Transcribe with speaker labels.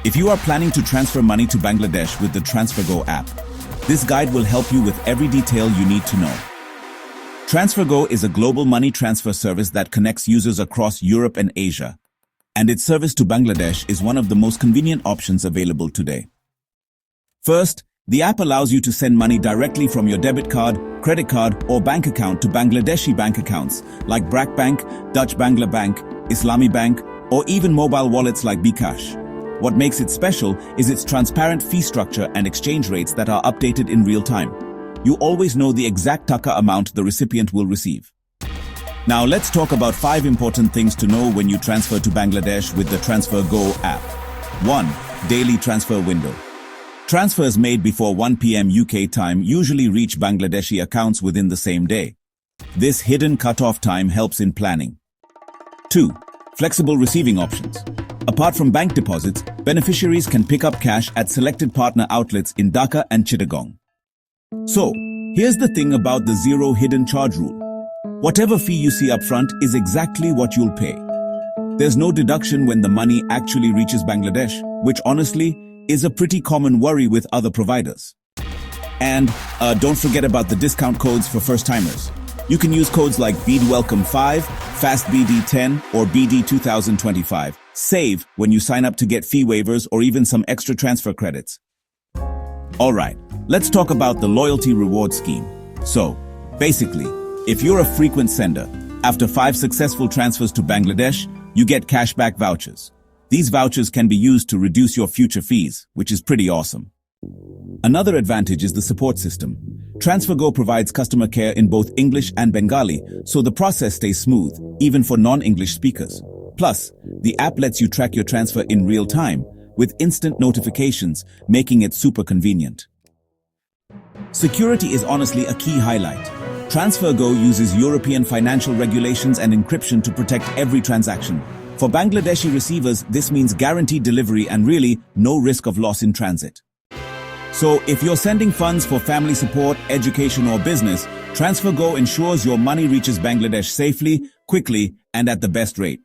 Speaker 1: If you are planning to transfer money to Bangladesh with the TransferGo app, this guide will help you with every detail you need to know. TransferGo is a global money transfer service that connects users across Europe and Asia, and its service to Bangladesh is one of the most convenient options available today. First, the app allows you to send money directly from your debit card, credit card, or bank account to Bangladeshi bank accounts like BRAC Bank, Dutch-Bangla Bank, Islami Bank, or even mobile wallets like bKash. What makes it special is its transparent fee structure and exchange rates that are updated in real time. You always know the exact taka amount the recipient will receive. Now let's talk about 5 important things to know when you transfer to Bangladesh with the TransferGo app. 1. Daily transfer window. Transfers made before 1 p.m. UK time usually reach Bangladeshi accounts within the same day. This hidden cutoff time helps in planning. 2. Flexible receiving options. Apart from bank deposits, beneficiaries can pick up cash at selected partner outlets in Dhaka and Chittagong. So, here's the thing about the zero hidden charge rule. Whatever fee you see upfront is exactly what you'll pay. There's no deduction when the money actually reaches Bangladesh, which honestly is a pretty common worry with other providers. And don't forget about the discount codes for first-timers. You can use codes like BDWelcome5, FastBD10, or BD2025. Save when you sign up to get fee waivers or even some extra transfer credits. Alright, let's talk about the loyalty reward scheme. So, basically, if you're a frequent sender, after 5 successful transfers to Bangladesh, you get cashback vouchers. These vouchers can be used to reduce your future fees, which is pretty awesome. Another advantage is the support system. TransferGo provides customer care in both English and Bengali, so the process stays smooth, even for non-English speakers. Plus, the app lets you track your transfer in real time, with instant notifications, making it super convenient. Security is honestly a key highlight. TransferGo uses European financial regulations and encryption to protect every transaction. For Bangladeshi receivers, this means guaranteed delivery and really no risk of loss in transit. So, if you're sending funds for family support, education, or business, TransferGo ensures your money reaches Bangladesh safely, quickly, and at the best rate.